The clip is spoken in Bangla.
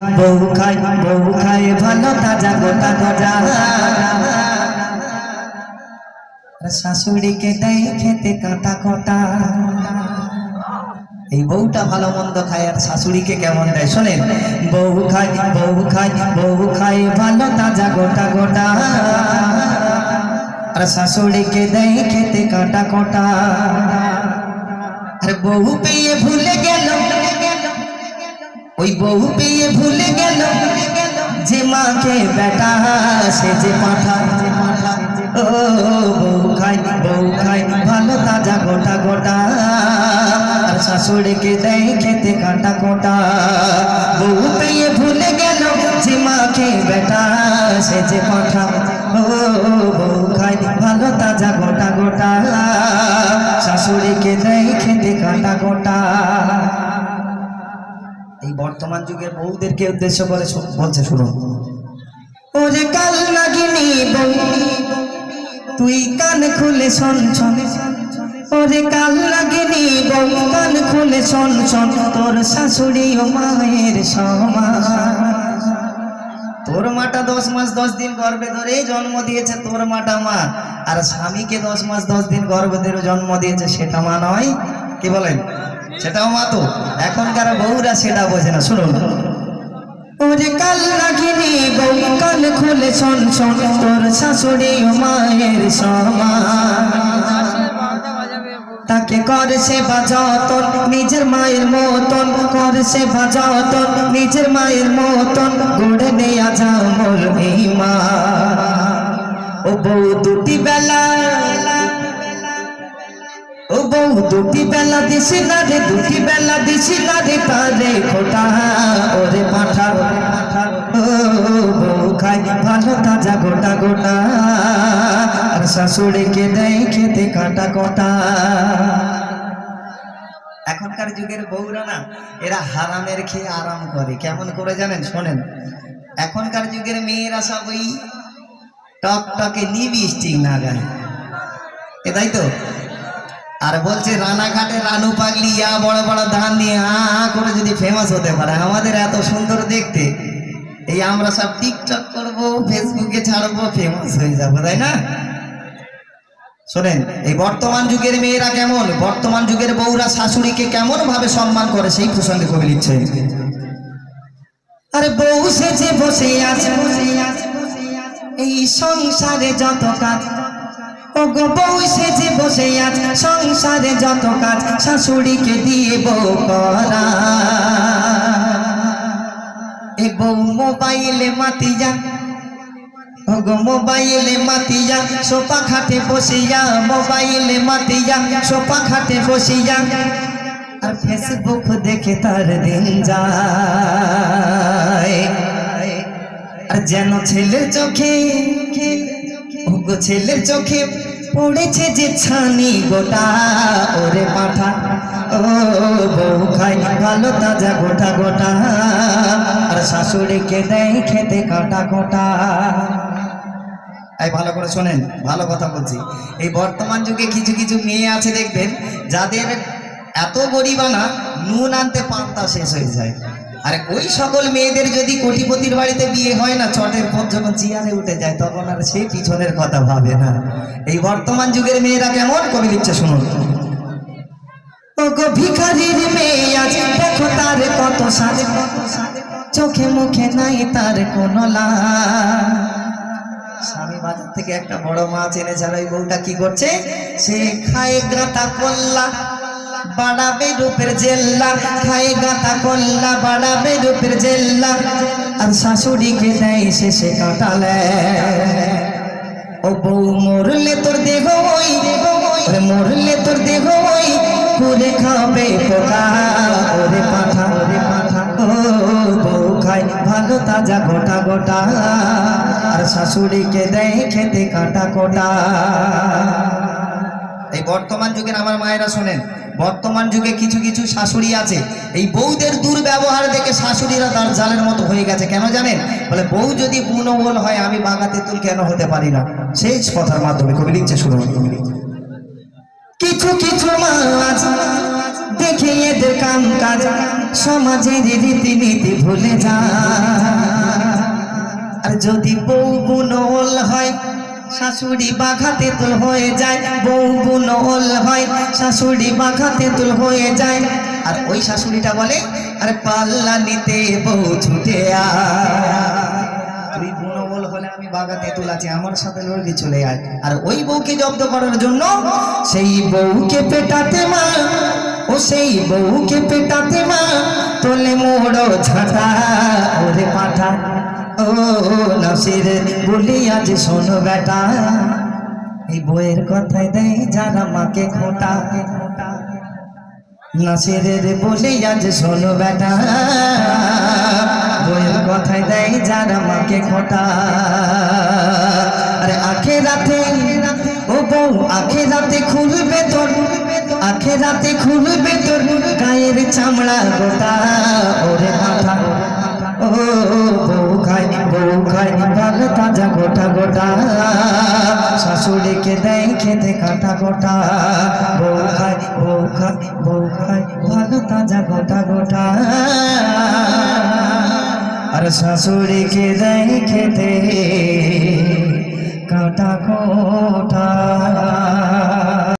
বহু খায় ভালো তাজা গোটা গজা শাশুড়িকে দেয় খেতে কাঁটা কটা। এই বউটা ভালো মন্দ খায় আর শাশুড়িকে কেমন দেয় শোনেন। বহু খায় ভালো তাজা গোটা গোটা আর শাশুড়িকে দেয় খেতে কাঁটা কটা। আর বহু পেয়ে ভুলে গেল, ওই বহু পেয়ে ভুলে গেল যে মাকে বেটা সে যে পাঠা। ও বউ খাই ভালো তাজা গোটা গোটা আর শাশুড়িকে দেয় খেতে কাঁটা কোটা। বহু পেয়ে ভুলে গেল যে মাকে বেটা সে যে পাঠা। ও বউ খাই ভালো তাজা গোটা গোটা শাশুড়িকে দেয় খেতে কাঁটা কোটা। এই বর্তমান যুগের বউদেরকে উদ্দেশ্য করে বলছে শুনুন। ওরে কাল নাগিনী বউ তুই কান খুলে শোন শোন, ওরে কাল নাগিনী বউ কান খুলে শোন শোন, তোর শাশুড়ি ও মায়ের সমান। তোর মাটা 10 মাস 10 দিন গর্ভে ধরে জন্ম দিয়েছে তোর মাটা মা, আর স্বামীকে 10 মাস 10 দিন গর্ভে ধরে জন্ম দিয়েছে সেটা মা নয়? কি বলেন? সেটাও মা তো। এখনকার বউরা সেটা বোঝে না। শুনুন, ওরে কাল নাগিনী বউ কান খুলে শোন শোন, তোর শাশুড়ি ও মায়ের সমান। তাকে করে সেবা যতন নিজের মায়ের মতন, করে সেবা যতন নিজের মায়ের মতন, গড়ে নেয়া যামল ঈমান। ও বউ দুটি বেলা, ও বউ দুটি বেলা দিছি না রে, দুটি বেলা দিছি না রে তারে খোটা। ওরে পাঠা ও বউ খাই ভালো তাজা গোটা গোটা আর শাশুড়িকে দেয় খেতে কাঁটা কটা। এখনকার যুগের বউরা না এরা হারামের খেয়ে আরাম করে। কেমন করে জানেন? শোনেন, এখনকার যুগের মেয়েরা সব ওই টকটকে লিপস্টিক না গায়, তাই তো। আর বলছে রানাঘাটে রানু পাগলি ইয়া বড় বড় ধান দিয়ে করে যদি ফেমাস হতে পারে। আমাদের এত সুন্দর দেখতে, এই আমরা সব টিকটক করবো, ফেসবুকে ছাড়বো, ফেমাস হয়ে যাবো, তাই না? শোনেন, এই বর্তমান যুগের মেয়েরা কেমন, বর্তমান যুগের বউরা শাশুড়িকে কেমন ভাবে সম্মান করে সেই প্রসঙ্গে কবি লিখছে। আরে বউ সেজে বসে আছে এই সংসারে যত কাজ, ও গো বউ সেজে বসে আছে সংসারে যত কাজ, শাশুড়িকে দিয়ে বউ করা। এ বউ মোবাইলে মাতিয়া, ও গো মোবাইলে মাতিয়া সোফা খাটে বসিয়া, মোবাইলে মাতিয়া সোফা খাটে বসিয়া আর ফেসবুক দেখে তার দিন যায়। আর যেন ছেলের চোখে, ও গো ছেলের চোখে পড়েছে যে ছানি গোটা। ওরে পাঠা ও বউ খাই ভালো তাজা গোটা গোটা আর শাশুড়িকে দেয় খেতে কাঁটা কোটা। এই ভালো করে শোনেন, ভালো কথা বলছি। এই বর্তমান যুগে কিছু কিছু মেয়ে আছে দেখবেন যাদের এত গরিবানা নুন আনতে পান্তা শেষ হয়ে যায়। আর ওই সকল মেয়েদের যদি কোটিপতির বাড়িতে বিয়ে হয় না, চটের পর যখন চেয়ারে উঠে যায় তখন আর সেই পিছনের কথা ভাবে না। এই বর্তমান যুগের মেয়েরা কেমন কবি লিখছে শুনুন। ও গো ভিখারির মেয়ে আছে দেখো তার কত সাজে, চোখে মুখে নাই তার কোনো লাজ। স্বামী বাজার থেকে একটা বড় মাছ এনে ছাড়া ওই বউটা কি করছে, সে খায় গাঁটা কল্লা বাড়াবে রূপের জেল্লা, খায় গাঁটা কল্লা বাড়াবে রূপের জেল্লা আর শাশুড়িকে দেয় শেষে কাটালে। ও বউ মরলে তোর দেহ ওই, মরলে তোর দেহ ওই করে খাবে পোকা। ওরে পাঠা ও বউ খাই ভালো তাজা গোটা গোটা আর শাশুড়িকে দেয় খেতে কাঁটা কোটা। এই বর্তমান যুগের আমার মায়েরা শোনেন, বর্তমান যুগে কিছু কিছু শাশুড়ি আছে এই বউদের দুর্ব্যবহার দেখে শাশুড়িরা তার জালের মতো হয়ে গেছে। কেন জানেন? বলে বউ যদি গুণবল হয় আমি বাগাতে তুল কেন হতে পারি না। সেই কথার মাধ্যমে কবি লিখছে শুনুন। কিছু কিছু মা দেখে এদের কাম কাজ সমাজের রীতিনীতি ভুলে যায়। যদি বউ বুনল হয় শাশুড়ি বাঘা তেঁতুল হয়ে যায়, বউ বুনল হয় শাশুড়ি বাঘা তেঁতুল হয়ে যায়। আর ওই শাশুড়িটা বলে আরে পাল্লা নিতে বউ ছুটে আয়, তুই বুনল হলে আমি বাঘা তেঁতুল আছি, আমার সাথে লড়বি চলে আয়। আর ওই বউকে জব্দ করার জন্য সেই বউকে পেটাতে মা, ও সেই বউকে পেটাতে মা তোলে মোড়ো ঝাঁটা ওরে পাঠা। ও নাসির বলি আজ শোনো বেটা, এই বউয়ের কথায় দেয় যারা মাকে খোঁটা। নাসিরের বলি আজ শোনো বেটা, বউয়ের কথায় দেয় যারা মাকে খোঁটা। আরে আখেরাতে ও বউ আখেরাতে খুলবে তোর, আখেরাতে খুলবে তোর গায়ের চামড়া গোটা ওরে মাথা। ও বউ খায় ভালো তাজা গোটা গোটা, শাশুড়িকে দেয় খেতে কাটা গোটা। বউ খায় ভালো তাজা গোটা গোটা, আর শাশুড়িকে দেয় খেতে কাটা গোটা।